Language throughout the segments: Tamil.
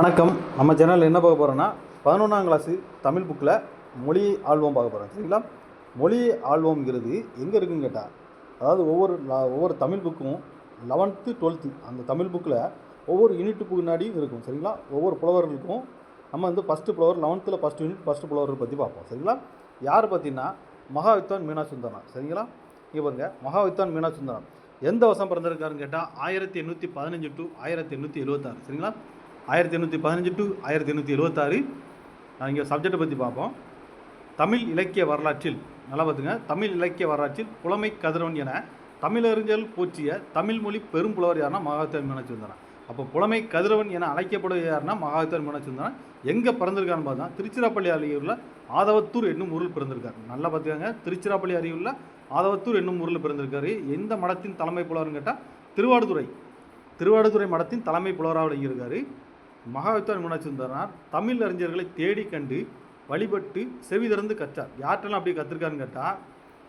வணக்கம். நம்ம சேனலில் என்ன பார்க்க போகிறோன்னா 11ஆம் கிளாஸு தமிழ் புக்கில் மொழி ஆல்பம் பார்க்க போகிறோம். சரிங்களா? மொழி ஆல்பம்ங்கிறது எங்கே இருக்குதுன்னு கேட்டால், அதாவது ஒவ்வொரு தமிழ் புக்கும் 11th 12th அந்த தமிழ் புக்கில் ஒவ்வொரு யூனிட் முன்னாடியும் இருக்கும். சரிங்களா? ஒவ்வொரு புலவர்களுக்கும் நம்ம ஃபஸ்ட்டு புலவர் 11th ஃபஸ்ட் யூனிட் ஃபஸ்ட்டு புலவர்கள் பற்றி பார்ப்போம். சரிங்களா? யார் பார்த்தீங்கன்னா மகாவித்வான் மீனாட்சுந்தரனார். சரிங்களா? இங்கே பாருங்கள், மகாவித்வான் மீனாட்சுந்தரனார் எந்த வருஷம் பிறந்திருக்காருன்னு கேட்டால் 1815 to 1876. சரிங்களா? 1815 to 1876. இங்கே சப்ஜெக்டை பற்றி பார்ப்போம். தமிழ் இலக்கிய வரலாற்றில் நல்லா பார்த்துங்க. தமிழ் இலக்கிய வரலாற்றில் புலமை கதிரவன் என தமிழறிஞர்கள் போற்றிய தமிழ் மொழி பெரும் புலவர் யாருன்னா மகாவித்வான் மீனாட்சுந்தரன். அப்போ புலமை கதிரவன் என அழைக்கப்படுவது யாருன்னா மகாவித்வான் மீனாட்சுந்தரன். எங்கே பிறந்திருக்கான்னு பார்த்தா திருச்சிராப்பள்ளி அருகிலுள்ள ஆதவத்தூர் என்னும் ஊரில் பிறந்திருக்காரு. நல்லா பார்த்துக்காங்க, திருச்சிராப்பள்ளி அருகிலுள்ள ஆதவத்தூர் என்னும் ஊரில் பிறந்திருக்காரு. எந்த மடத்தின் தலைமை புலவர்னு கேட்டால் திருவாடுதுறை மடத்தின் தலைமை புலவராக விளங்கியிருக்காரு. மகாவித்வான் மீனாட்சுந்தரனார் தமிழ் அறிஞர்களை தேடி கண்டு வழிபட்டு செவி திறந்து கற்றார். யார்ட்டெல்லாம் அப்படி கற்றுருக்காருன்னு கேட்டால்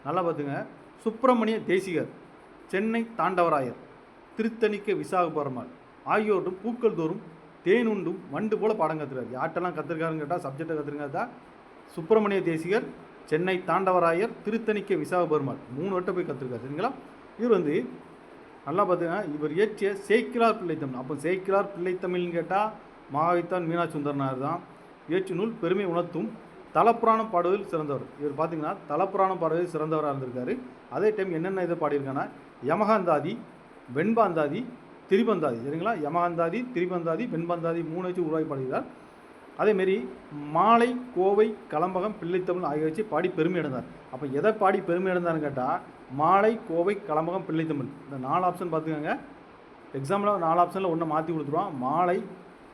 நல்லா பார்த்துங்க. சுப்பிரமணிய தேசிகர், சென்னை தாண்டவராயர், திருத்தணிக்க விசாகபெருமாள் ஆகியோரும் பூக்கள் தோறும் தேனுண்டும் வண்டு போல பாடம் கற்றுக்கார். யார்ட்டெல்லாம் கற்றுருக்காருன்னு கேட்டால் சப்ஜெக்டை கற்றுருக்காருதான். சுப்பிரமணிய தேசிகர், சென்னை தாண்டவராயர், திருத்தணிக்க விசாகபெருமாள் 3 வட்டம் போய் கற்றுருக்காரு. சரிங்களா? இவர் நல்லா பார்த்தீங்கன்னா இவர் இயற்றிய சேக்கிழார் பிள்ளைத்தமிழ். அப்போ சேக்கிழார் பிள்ளைத்தமிழ்னு கேட்டால் மகாவித்வான் மீனாட்சுந்தரனார் தான். இயற்று நூல் பெருமை உணர்த்தும் தலப்புராணம் பாடுவதில் சிறந்தவர். இவர் பார்த்தீங்கன்னா தலப்புராணம் பாடுவதில் சிறந்தவராக இருந்திருக்காரு. அதே டைம் என்னென்ன இதை பாடியிருக்காங்கன்னா யமகாந்தாதி, வெண்பாந்தாதி, திரிபந்தாதி. சரிங்களா? யமகாந்தாதி, திரிபந்தாதி, வெண்பாந்தாதி 3 வச்சு உருவாக்கி பாடுகிறார். அதேமாரி மாலை, கோவை, கலம்பகம், பிள்ளைத்தமிழ் ஆகிய வச்சு பாடி பெருமை அடைந்தார். அப்போ எதை பாடி பெருமை அடைந்தார்னு கேட்டால் மாலை, கோவை, கலம்பகம், பிள்ளைத்தமிழ் இந்த 4 ஆப்ஷன் பார்த்துக்கோங்க. எக்ஸாம்பிள் 4 ஆப்ஷனில் ஒன்று மாற்றி கொடுத்துருவோம். மாலை,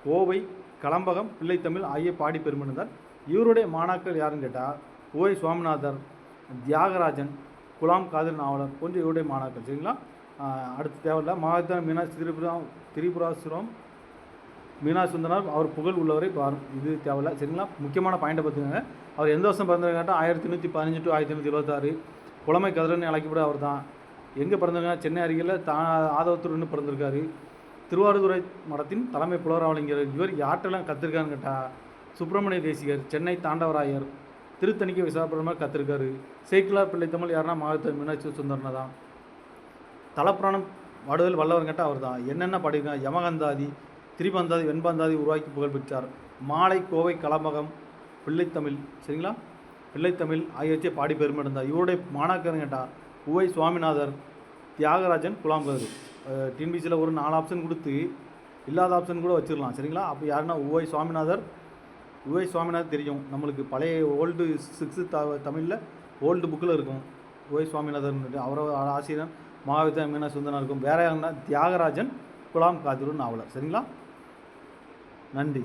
கோவை, கலம்பகம், பிள்ளைத்தமிழ் ஆகிய பாடி பெருமை அடைந்தார். இவருடைய மாணாக்கள் யாருன்னு கேட்டால் ஓய் சுவாமிநாதர், தியாகராஜன், குலாம் காதர் நாவலர் போன்ற இவருடைய மாணாக்கள். சரிங்களா? அடுத்து தேவையில்லை. மகாவித்வான் மீனாட்சி திரிபுராசுரம் மீனாட்சுந்தரனார் அவர் புகழ் உள்ளவரை பாரும். இது தேவையில்லை. சரிங்களா? முக்கியமான பாயிண்டை பார்த்துக்கோங்க. அவர் எந்த வருஷம் பிறந்திருக்காட்டா 1815 to 1876. புலமை கதிரவன் அழைக்கப்பட அவர் தான். எங்கே பிறந்திருக்காங்க? சென்னை அருகில் ஆதவத்தூர்னு பிறந்திருக்காரு. திருவாடுதுறை மடத்தின் தலைமை புலவராக விளங்கிறார். இவர் யார்ட்டெல்லாம் கற்றுருக்காருன்னு கேட்டால் சுப்பிரமணிய தேசிகர், சென்னை தாண்டவராயர், திருத்தணிக்க விசாகபெருமாள் கற்றுருக்காரு. சேக்கிழார் பிள்ளைத்தமிழ் யாருன்னா மகாவித்வான் மீனாட்சுந்தரனை தான். தலப்புராணம் பாடுவதில் வல்லவர் கேட்டால் அவர் தான். என்னென்ன பாடியிருக்காங்க? யமகந்தாதி, திரிபந்தாதி, வெண்பாந்தாதி உருவாக்கி புகழ் பெற்றார். மாலை, கோவை, கலம்பகம், பிள்ளைத்தமிழ். சரிங்களா? பிள்ளைத்தமிழ் ஆகியவற்றை பாடி பெருமை அடைந்தார். இவருடைய மாணாக்கர்னு கேட்டால் உவை சுவாமிநாதர், தியாகராஜன், குலாம் காதர். டிஎன்பிசியில் ஒரு 4 ஆப்ஷன் கொடுத்து இல்லாத ஆப்ஷன் கூட வச்சிடலாம். சரிங்களா? அப்போ யாருன்னா உவை சுவாமிநாதர் தெரியும் நம்மளுக்கு. பழைய ஓல்டு 6th தமிழில் ஓல்டு புக்கில் இருக்கும். உவை சுவாமிநாதர் அவரோட ஆசிரியர் மகாவித்வான் மீனாட்சுந்தரனார் இருக்கும். வேற யாருன்னா தியாகராஜன், குலாம் காதர் நாவலர். சரிங்களா? நன்றி.